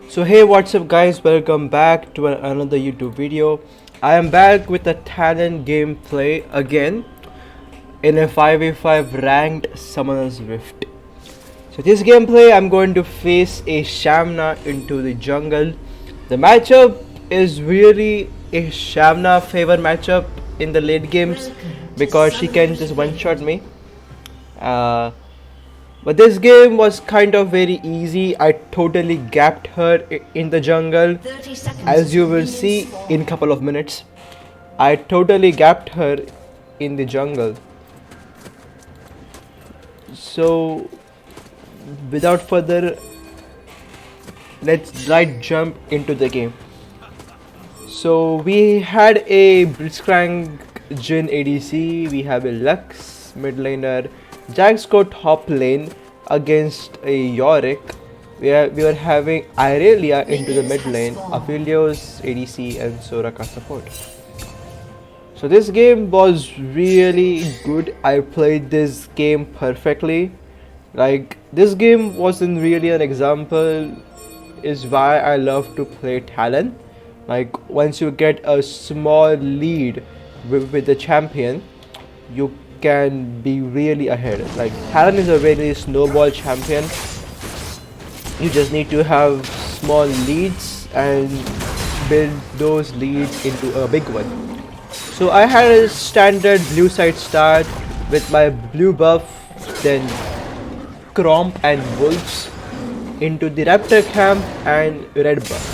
So hey, what's up guys, welcome back to another YouTube video. I am back with a Talon gameplay again in a 5v5 ranked Summoner's Rift. So this gameplay I'm going to face a Shyvana into the jungle. The matchup is really a Shyvana favor matchup in the late games because she can just one-shot me. Uh, but this game was kind of very easy. I totally gapped her in the jungle, as you will see in couple of minutes. I totally gapped her in the jungle. So without further, let's right jump into the game. So we had a Blitzcrank Jhin ADC, we have a Lux mid laner, Jax go top lane against a Yorick. We were having Irelia into the mid lane, Aphelios ADC and Soraka support. So this game was really good. I played this game perfectly. Like, this game wasn't really an example, is why I love to play Talon. Like, once you get a small lead with the champion, you can be really ahead. Like, Talon is a very snowball champion. You just need to have small leads and build those leads into a big one. So I had a standard blue side start with my blue buff, then Cromp and Wolves into the Raptor camp and red buff.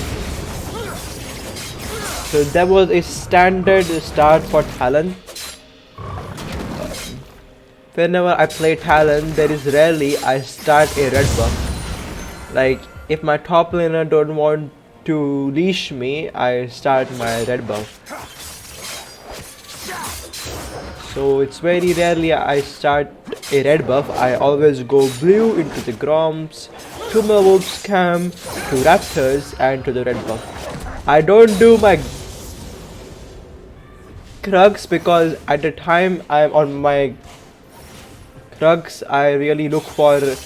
So that was a standard start for Talon. Whenever I play Talon, there is rarely I start a red buff. Like, if my top laner don't want to leash me, I start my red buff. So it's very rarely I start a red buff. I always go blue into the Groms, to my Wolves camp, to Raptors and to the red buff. I don't do my Krugs because at the time I'm on my Krugs, I really look for the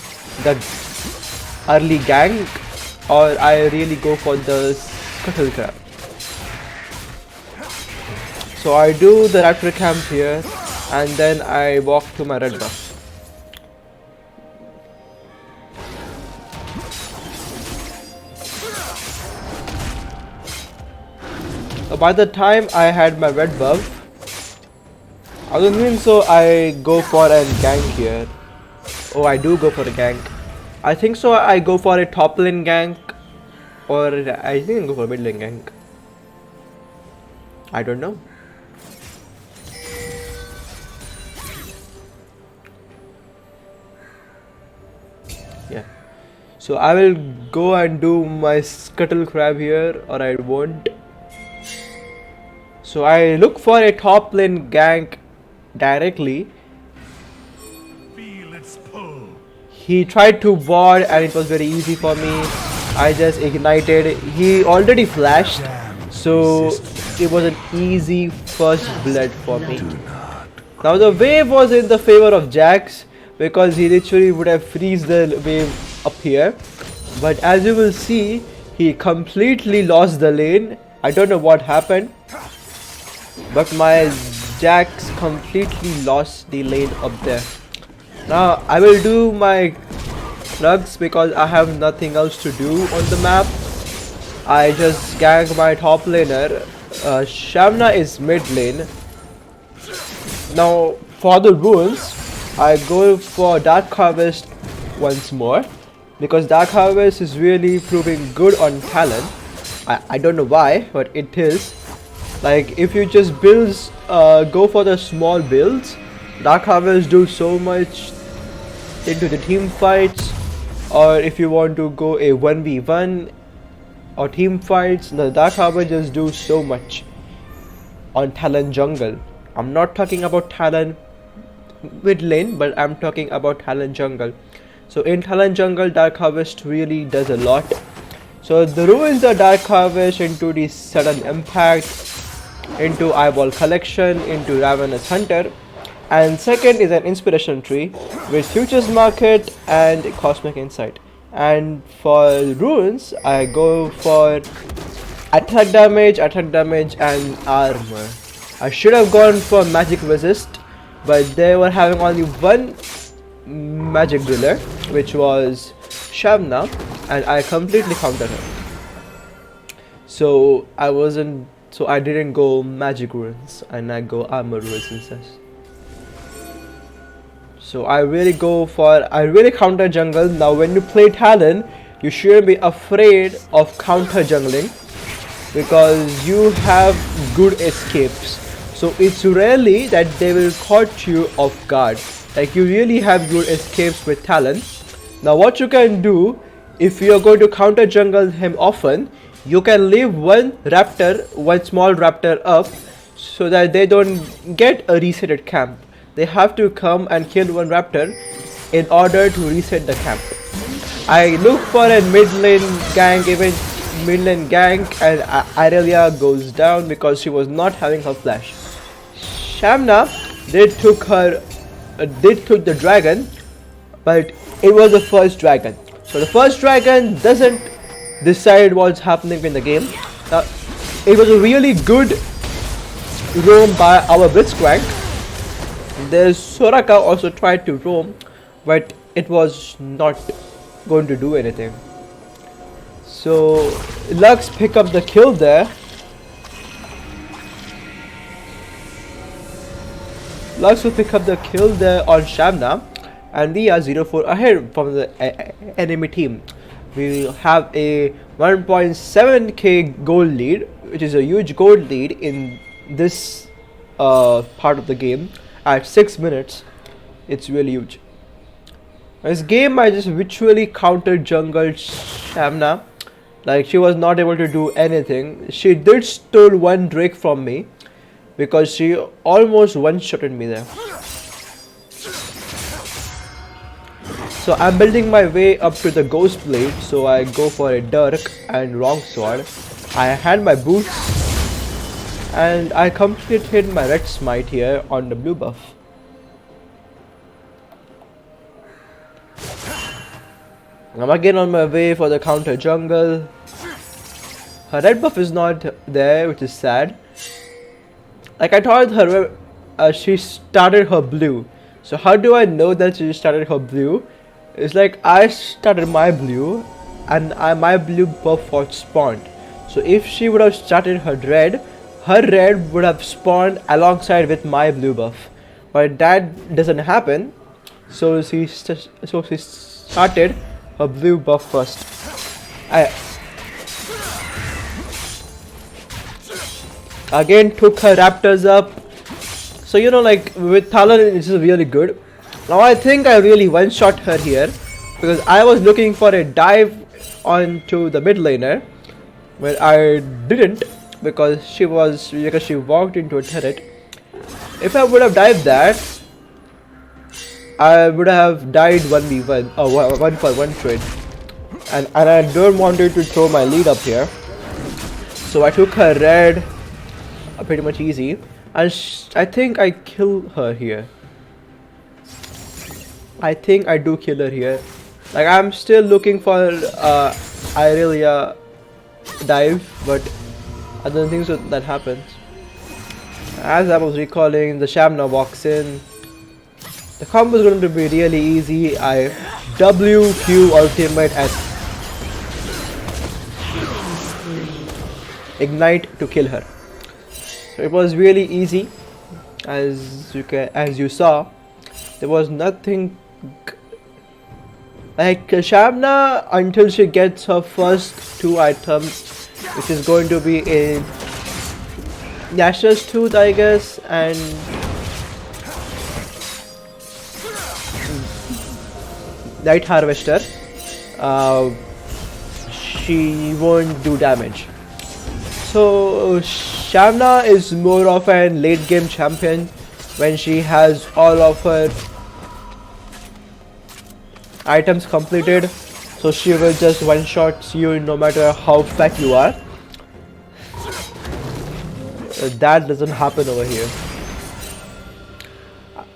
early gank, or I really go for the Scuttle Crab. So I do the Raptor camp here and then I walk to my red buff. So by the time I had my red buff, I don't think so I go for a gank here. Oh, I do go for a gank. I think so I go for a top lane gank, or I think I go for a mid lane gank. I don't know. Yeah. So I will go and do my Scuttle Crab here, or I won't. So I look for a top lane gank directly. He tried to ward and it was very easy for me. I just ignited. He already flashed, so it was an easy first blood for me. Now the wave was in the favor of Jax because he literally would have freeze the wave up here. But as you will see, he completely lost the lane. I don't know what happened, but my Jax completely lost the lane up there. Now I will do my Krugs because I have nothing else to do on the map. I just gank my top laner. Shyvana is mid lane. Now for the rules, I go for Dark Harvest once more because Dark Harvest is really proving good on Talon. I don't know why, but it is. Like, if you just go for the small builds, Dark Harvest do so much into the team fights, or if you want to go a 1v1 or team fights, the Dark Harvest just do so much on Talon jungle. I'm not talking about Talon mid lane, but I'm talking about Talon jungle. So in Talon jungle, Dark Harvest really does a lot. So the ruins are Dark Harvest into the sudden impact, into eyeball collection, into ravenous hunter, and second is an inspiration tree with futures market and cosmic insight. And for runes, I go for attack damage, and armor. I should have gone for magic resist, but they were having only one magic driller, which was Shyvana, and I completely countered her. So I didn't go magic runes, and I go armor runes instead. So I really counter jungle. Now when you play Talon, you shouldn't be afraid of counter jungling because you have good escapes. So it's rarely that they will caught you off guard. Like you really have good escapes with Talon. Now what you can do, if you are going to counter jungle him often, you can leave one small raptor up so that they don't get a resetted camp. They have to come and kill one raptor in order to reset the camp. I look for a mid lane gank, and Irelia goes down because she was not having her flash. Shyvana did took the dragon, but it was the first dragon. So the first dragon doesn't decide what's happening in the game. It was a really good roam by our Blitzcrank. The Soraka also tried to roam, but it was not going to do anything. So Lux pick up the kill there. Lux will pick up the kill there on Shyvana, and we are 0-4 ahead from the enemy team. We have a 1.7k gold lead, which is a huge gold lead in this part of the game. At 6 minutes, it's really huge. This game I just virtually countered jungle Shyvana. Like she was not able to do anything. She did stole one Drake from me because she almost one-shotted me there. So I'm building my way up to the Ghost Blade, so I go for a Dirk and Wrong Sword. I had my boots and I completed my red smite here on the blue buff. I'm again on my way for the counter jungle. Her red buff is not there, which is sad. Like I told her, she started her blue. So how do I know that she started her blue? It's like I started my blue and my blue buff was spawned. So if she would have started her red would have spawned alongside with my blue buff. But that doesn't happen. So she started her blue buff first. I again took her raptors up. So you know, like with Talon it's really good. Now I think I really one-shot her here because I was looking for a dive onto the mid laner, but I didn't because she walked into a turret. If I would have dived that, I would have died 1v1 or 1-for-1 trade, and I don't want her to throw my lead up here. So I took her red pretty much easy, and I think I kill her here. I think I do kill her here. Like I'm still looking for Irelia dive, but I don't think so that happens. As I was recalling, the Shyvana walks in. The combo is going to be really easy. I WQ ultimate and ignite to kill her. So it was really easy, as you saw. There was nothing like Shyvana until she gets her first 2 items, which is going to be a Nashor's Tooth, I guess, and Night Harvester. She won't do damage. So Shyvana is more of a late game champion when she has all of her items completed, so she will just one-shot you no matter how fat you are. That doesn't happen over here.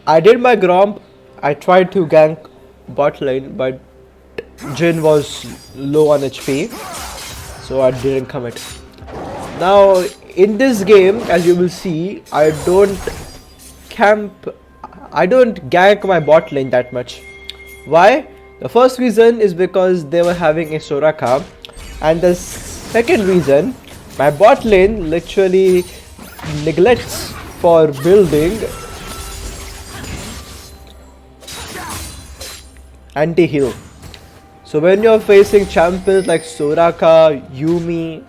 I did my Gromp. I tried to gank bot lane, but Jin was low on HP, so I didn't commit. Now in this game, as you will see, I don't gank my bot lane that much. Why? The first reason is because they were having a Soraka, and the second reason, my bot lane literally neglects for building anti-heal. So when you're facing champions like Soraka, Yumi,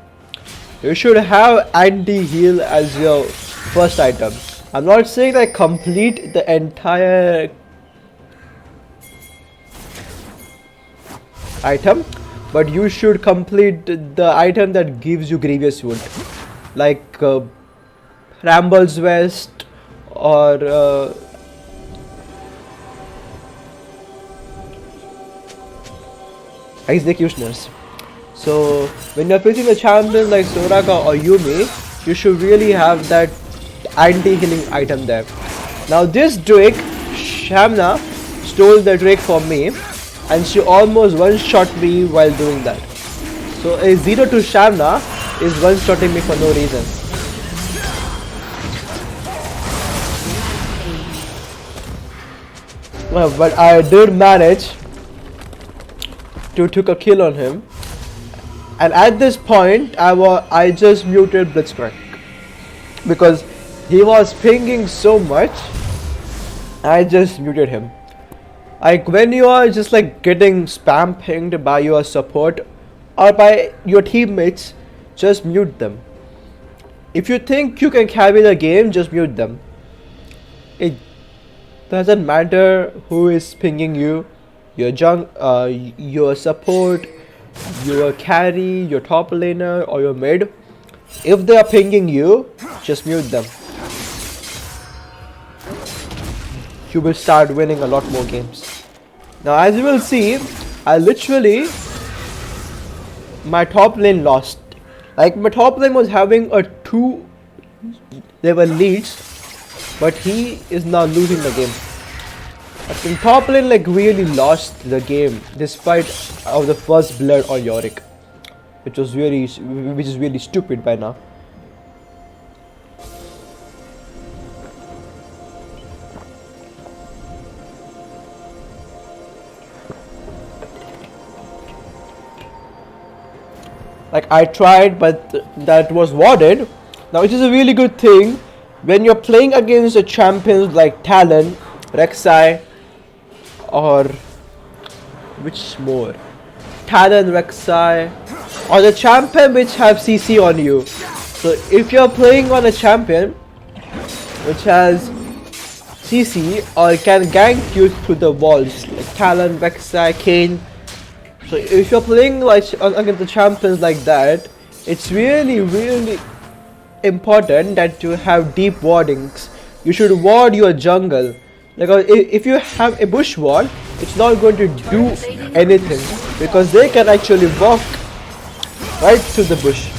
you should have anti-heal as your first item. I'm not saying that complete the entire item, but you should complete the item that gives you grievous wound, like Ramble's West or Executioners. So when you're facing a champion like Soraka or Yumi, you should really have that anti-healing item there. Now this Drake, Shyvana, stole the Drake from me, and she almost one-shot me while doing that. So a 0 to Shyvana is one-shotting me for no reason. Well, but I did manage to took a kill on him, and at this point I just muted Blitzcrank because he was pinging so much. I just muted him. Like when you are just like getting spam pinged by your support or by your teammates, just mute them. If you think you can carry the game, just mute them. It doesn't matter who is pinging you, your support, your carry, your top laner or your mid. If they are pinging you, just mute them. You will start winning a lot more games. Now as you will see, my top lane lost. Like my top lane was having a 2 level leads, but he is now losing the game. But in top lane like really lost the game despite of the first blood on Yorick, which is really stupid by now. Like I tried, but that was warded. Now it is a really good thing when you're playing against the champions like Talon, Rek'Sai, or which more? Talon, Rek'Sai, or the champion which have CC on you. So if you're playing on a champion which has CC or can gank you through the walls like Talon, Rek'Sai, Kayn. So if you're playing like against the champions like that, it's really important that you have deep wardings. You should ward your jungle. Like if you have a bush ward, it's not going to do anything because they can actually walk right through the bush.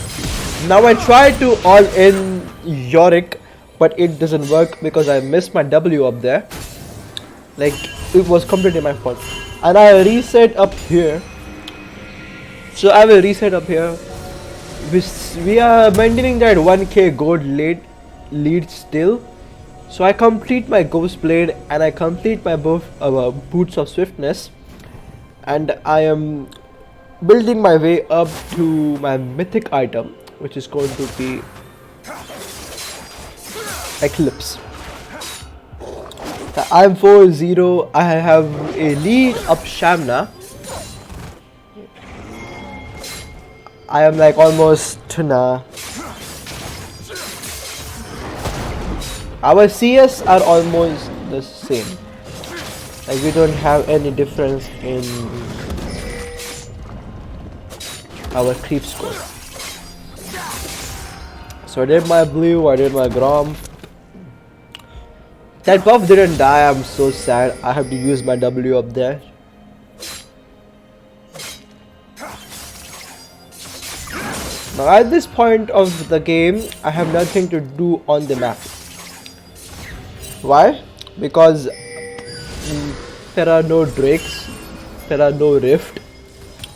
Now I tried to all in Yorick, but it doesn't work because I missed my W up there. Like it was completely my fault. And I reset up here. So I will reset up here. We are maintaining that 1k gold lead still. So I complete my Ghost Blade and I complete my Boots of Swiftness, and I am building my way up to my mythic item, which is going to be Eclipse. I'm 4-0. I have a lead up Shyvana. I am like almost nah. Our CS are almost the same. Like we don't have any difference in our creep score. So I did my blue, I did my Grom. That buff didn't die, I'm so sad. I have to use my W up there. Now at this point of the game, I have nothing to do on the map. Why? Because there are no Drakes, there are no Rift,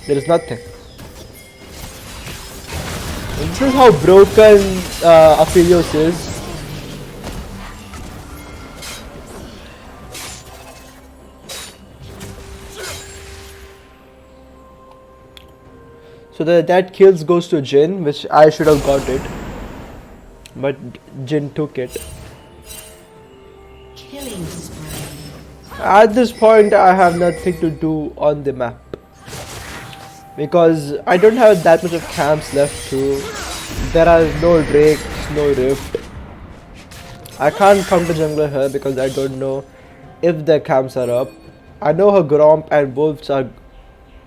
There is nothing. And this is how broken Aphelios is. So that kills goes to Jin, which I should have got it, but Jin took it. At this point, I have nothing to do on the map because I don't have that much of camps left to. There are no drakes, no rift. I can't come to jungler here because I don't know if the camps are up. I know her Gromp and wolves are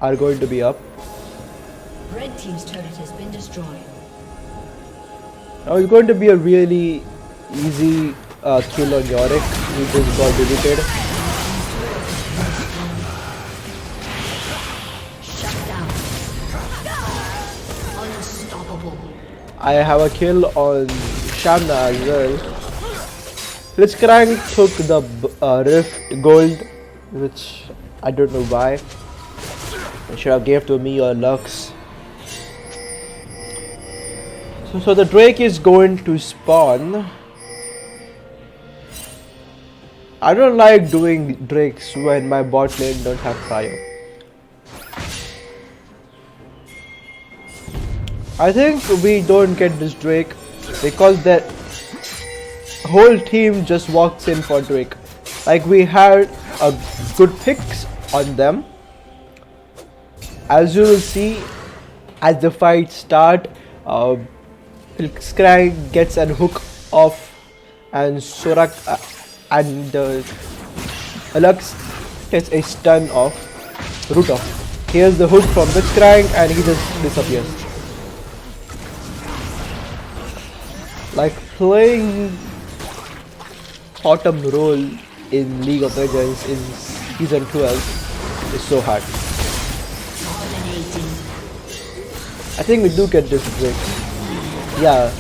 going to be up. Red team's turret has been destroyed. Now it's going to be a really easy kill on Yorick. He just got deleted. Shut down. Unstoppable. I have a kill on Shyvana as well. Blitzcrank took the Rift Gold, which I don't know why. It should have gave to me or Lux. So the Drake is going to spawn. I don't like doing Drakes when my bot lane don't have Cryo. I think we don't get this Drake because the whole team just walks in for Drake. Like we had a good picks on them. As you will see, as the fight start, Blitzcrank gets a hook off, and Soraka and Lux gets a stun off, root off. Here's the hook from Blitzcrank, and he just disappears. Like playing Autumn role in League of Legends in season 12 is so hard. I think we do get this Drake. Yeah,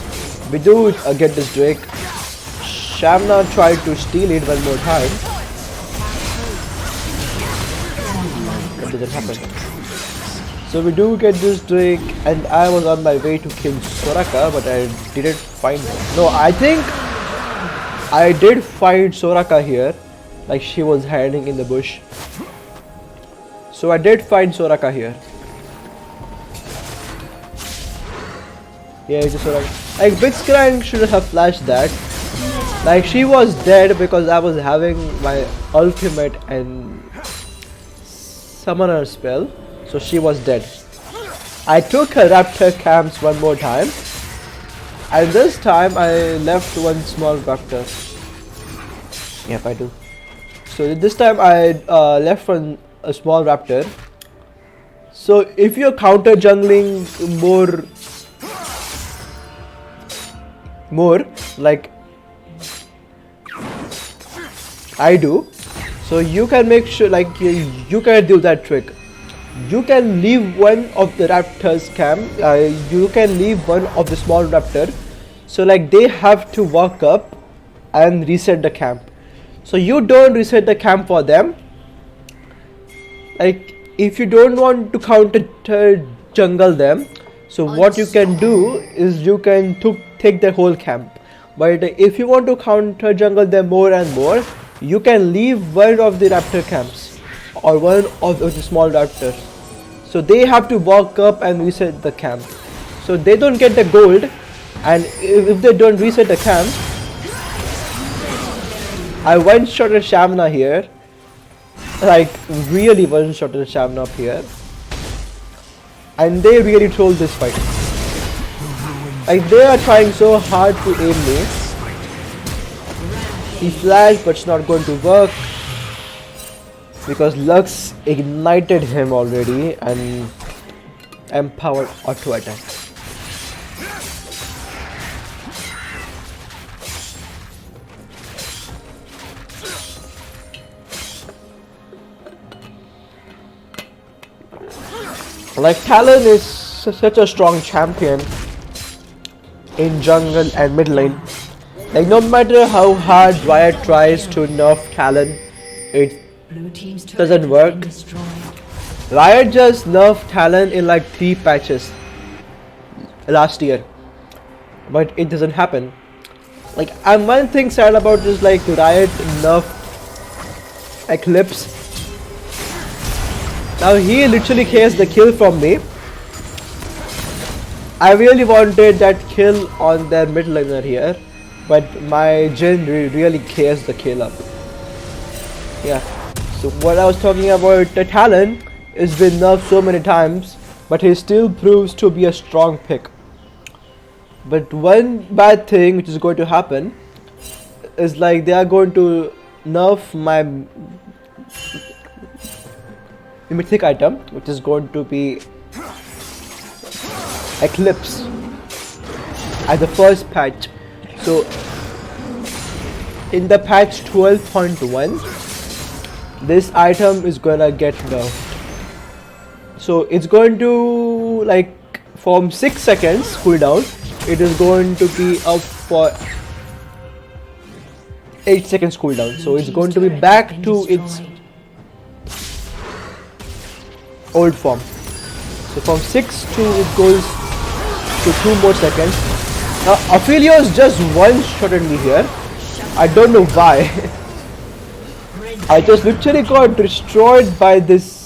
we do get this Drake. Shyvana tried to steal it one more time. That didn't happen. So we do get this Drake, and I was on my way to kill Soraka, but I didn't find her. No, I think I did find Soraka here. Like she was hiding in the bush. So I did find Soraka here. Yeah, it's just like Blitzcrank should have flashed that. Like she was dead because I was having my ultimate and summoner spell, so she was dead. I took her raptor camps one more time, and this time I left one small raptor. Yep, I do. So this time I left one a small raptor. So if you're counter jungling more like I do, so you can make sure like you can do that trick. You can leave one of the raptors camp, you can leave one of the small raptor, so like they have to walk up and reset the camp. So you don't reset the camp for them. Like if you don't want to counter jungle them, so what you can do is you can take the whole camp. But if you want to counter jungle them more and more, you can leave one of the raptor camps or one of the small raptors. So they have to walk up and reset the camp. So they don't get the gold, and if they don't reset the camp, I one-shotted Shyvana here. Like really one-shotted Shyvana up here. And they really trolled this fight. Like they are trying so hard to aim me. He flashed, but it's not going to work because Lux ignited him already and empowered auto attack. Like Talon is such a strong champion in jungle and mid lane. Like no matter how hard Riot tries to nerf Talon, it doesn't work. Riot just nerfed Talon in like 3 patches last year, but it doesn't happen. Like, I'm one thing sad about this, like Riot nerf Eclipse. Now he literally cares the kill from me. I really wanted that kill on their mid laner here, but my Jhin really cares the kill up. Yeah. So what I was talking about, the Talon has been nerfed so many times, but he still proves to be a strong pick. But one bad thing which is going to happen is like they are going to nerf my mythic item, which is going to be Eclipse at the first patch. So in the patch 12.1, this item is gonna get nerfed. So it's going to, like, from 6 seconds cooldown, it is going to be up for 8 seconds cooldown. So it's going to be back to its old form. So from 6 to it goes to 2 more seconds. Now Aphelios just one-shotted me here. I don't know why. I just literally got destroyed by this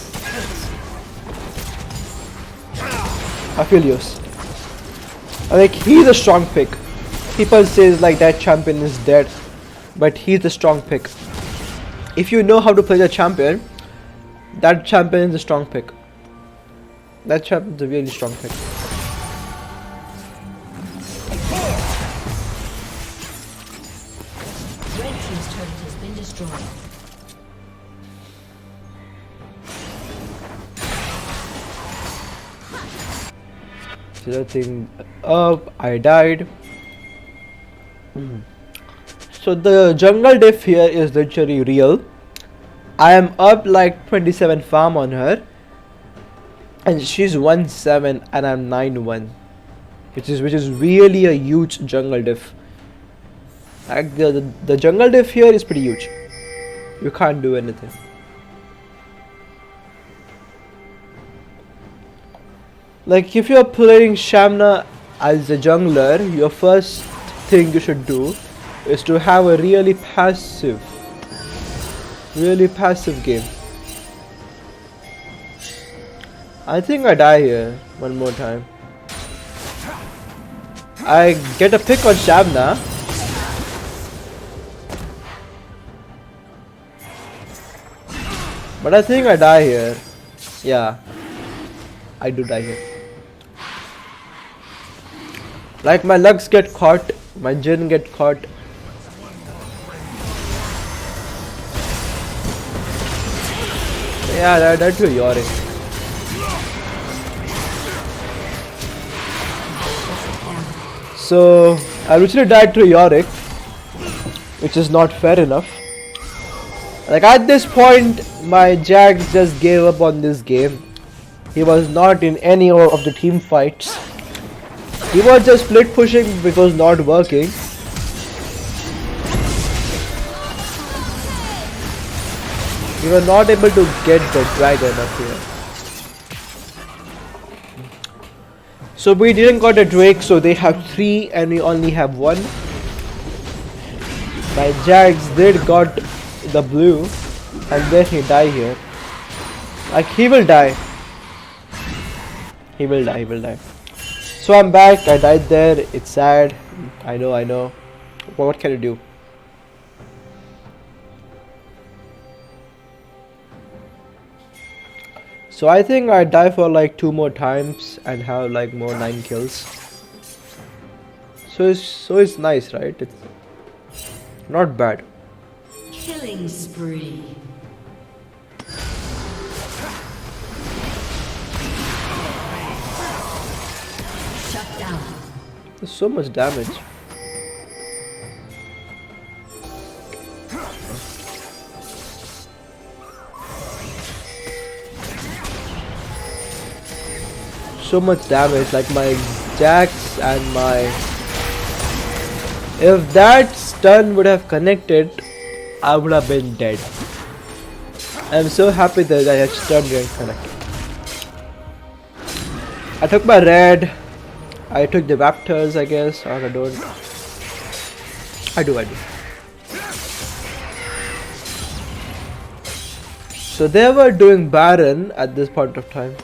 Aphelios. Like, he's a strong pick. People say like that champion is dead, but he's a strong pick. If you know how to play the champion, that champion is a strong pick. That champion is a really strong pick. Red team's turret has been destroyed. The other thing up, I died. So the jungle diff here is literally real. I am up like 27 farm on her, and she's 1-7 and I'm 9-1, which is really a huge jungle diff. Like the jungle diff here is pretty huge. You can't do anything. Like, if you're playing Shyvana as a jungler, your first thing you should do is to have a really passive game. I think I die here one more time. I get a pick on Shyvana. But I think I die here. Yeah, I do die here. Like, my lugs get caught, my Jhin get caught. Yeah, that's a Yorick. So I literally died to Yorick, which is not fair enough. Like, at this point, my Jax just gave up on this game. He was not in any of the team fights. He was just split pushing, which was not working. We were not able to get the dragon up here. So we didn't got a Drake, so they have 3 and we only have 1. My Jax did got the blue, and then he died here. Like, he will die. He will die. So I'm back, I died there, it's sad. I know. But what can you do? So I think I die for like 2 more times and have like more 9 kills. So it's nice, right? It's not bad. Killing spree. Shut down. There's so much damage. So much damage, like my Jax and my... If that stun would have connected, I would have been dead. I'm so happy that that stun didn't connect. I took my red. I took the Raptors, I guess. Or I don't. I do. So they were doing Baron at this point of time.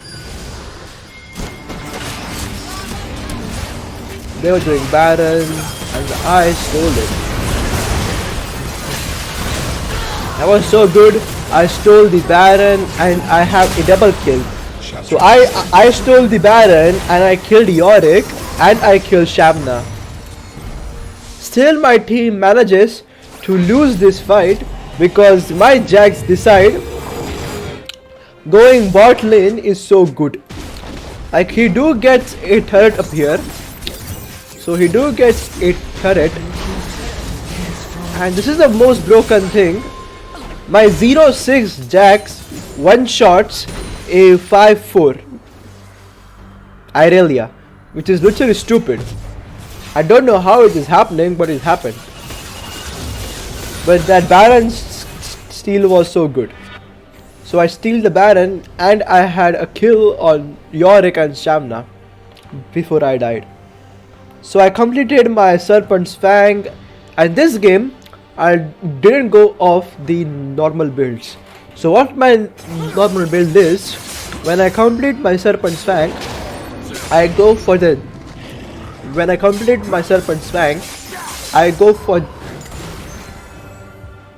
They were doing Baron and I stole it. That was so good. I stole the Baron and I have a double kill. So I stole the Baron and I killed Yorick and I killed Shyvana. Still my team manages to lose this fight because my Jax decide going bot lane is so good. Like he do gets a turret up here. So he do gets a turret. And this is the most broken thing. My 0-6 Jax one shots a 5-4 Irelia, which is literally stupid. I don't know how it is happening, but it happened. But that Baron steal was so good. So I steal the Baron and I had a kill on Yorick and Shyvana before I died. So I completed my Serpent's Fang, and this game I didn't go off the normal builds. So what my normal build is, when I complete my Serpent's Fang, I go for the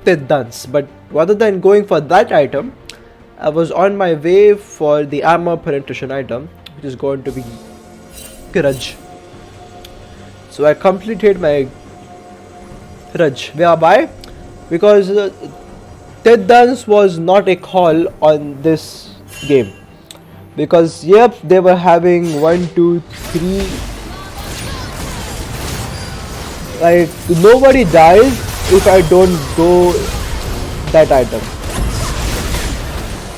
Dance. But rather than going for that item, I was on my way for the armor penetration item, which is going to be Grudge. So I completed my Grudge. Why? Because Death Dance was not a call on this game. Because yep, they were having 1, 2, 3. Like nobody dies if I don't go that item.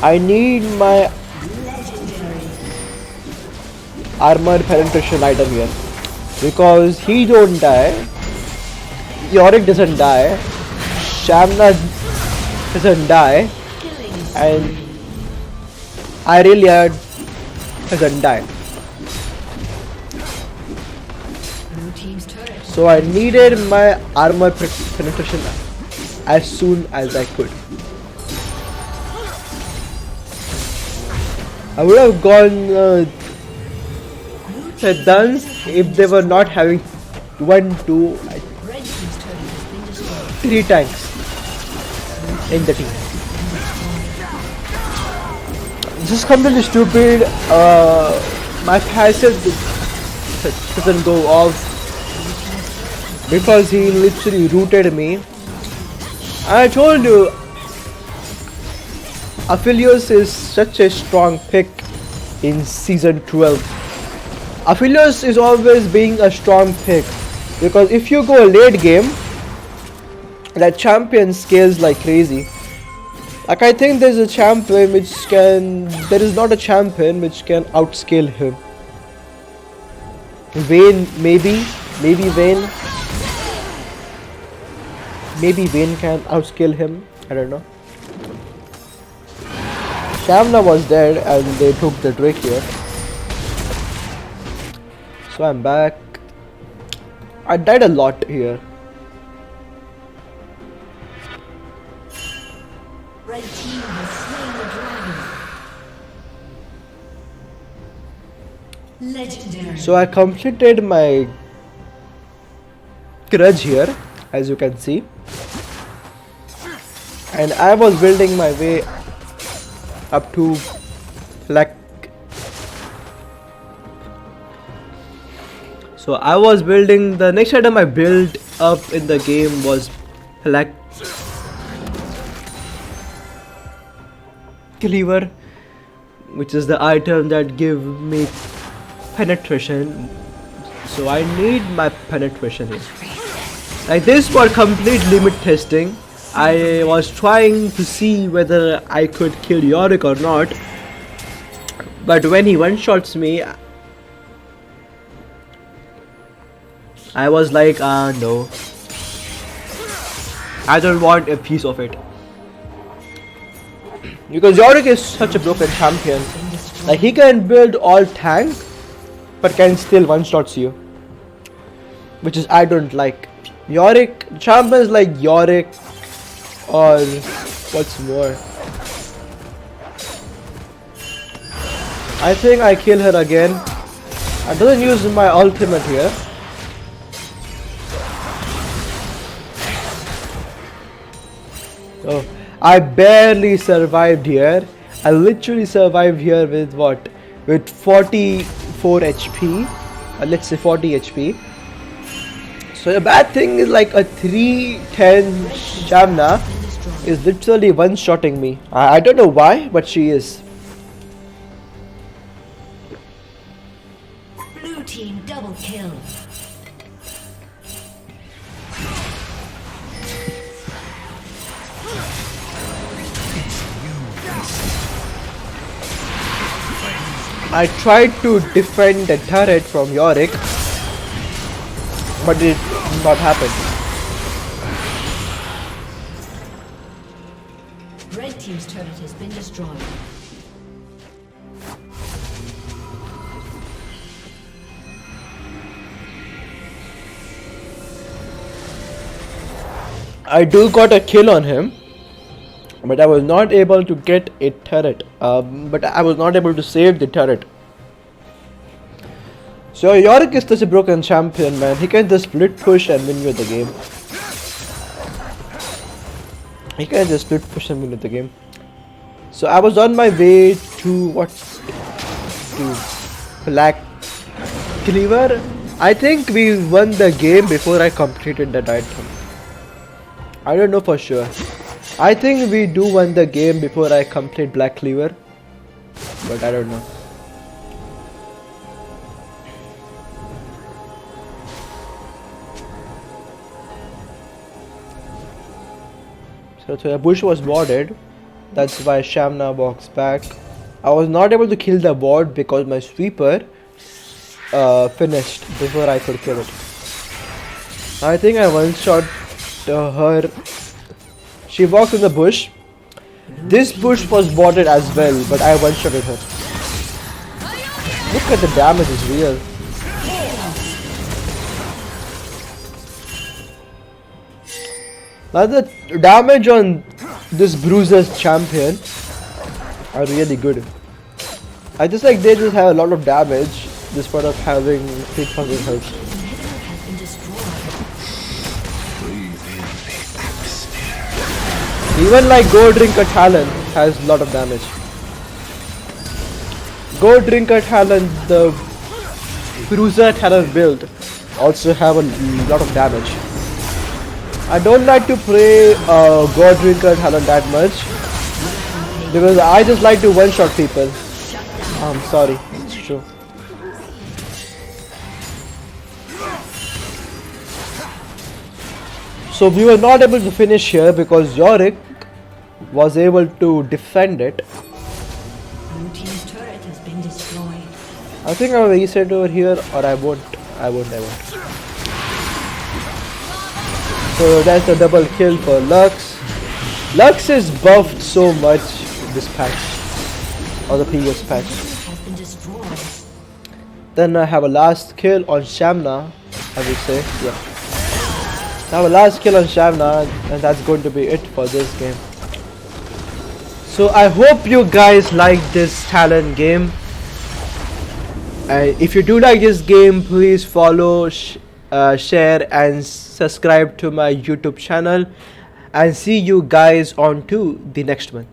I need my armor penetration item here because he don't die, Yorick doesn't die, Shyvana doesn't die, and Irelia doesn't die. So I needed my armor penetration as soon as I could. I would have gone Dance if they were not having 1, 2, 3 tanks in the team. This is completely stupid. My passive doesn't go off because he literally rooted me. I told you, Aphelios is such a strong pick in season 12. Aphelios is always being a strong pick because if you go late game, that champion scales like crazy. Like I think there's a champion there is not a champion which can outscale him. Vayne, maybe Vayne. Maybe Vayne can outscale him. I don't know. Shyvana was dead and they took the Drake here. So I'm back. I died a lot here. Red team has slain the dragon. Legendary. So I completed my Grudge here, as you can see. And I was building my way up to like, so I was building, the next item I built up in the game was like Cleaver, which is the item that give me penetration. So I need my penetration here. Like this for complete limit testing. I was trying to see whether I could kill Yorick or not, but when he one-shots me, I was like, no, I don't want a piece of it. Because Yorick is such a broken champion. Like he can build all tank, but can still one-shots you, which is I don't like. Yorick, champions like Yorick or what's more. I think I kill her again. I doesn't use my ultimate here. Oh, I barely survived here. I literally survived here with what? With 44 HP. Let's say 40 HP. So the bad thing is like a 310 Shyvana is literally one-shotting me. I don't know why, but she is. Blue team double kill. I tried to defend the turret from Yorick, but it did not happen. Red team's turret has been destroyed. I do got a kill on him, but I was not able to get a turret. But I was not able to save the turret. So Yorick is such a broken champion, man. He can just split push and win you the game. He can just split push and win you the game. So I was on my way to what? To Black Cleaver. I think we won the game before I completed that item. I don't know for sure. I think we do won the game before I complete Black Cleaver, but I don't know. So the bush was warded. That's why Shyvana walks back. I was not able to kill the ward because my sweeper finished before I could kill it. I think I one-shot her. She walked in the bush. This bush was warded as well, but I one-shotted her. Look at the damage, is real. Now the damage on this Bruiser's champion are really good. I just like they just have a lot of damage despite of having 3,000 health. Even like Go Drinker Talon has a lot of damage. Go Drinker Talon, the Bruiser Talon build also have a lot of damage. I don't like to play God Drinker Talon that much because I just like to one-shot people. I'm sorry, it's true. So we were not able to finish here because Yorick was able to defend it. Blue team's turret has been destroyed. I think I'll reset over here, or I won't. So that's a double kill for Lux. Lux is buffed so much this patch, or the previous patch. Then I have a last kill on Shyvana, I would say. Yeah. I have a last kill on Shyvana, and that's going to be it for this game. So I hope you guys like this Talon game. If you do like this game, please follow, share and subscribe to my YouTube channel, and see you guys on to the next one.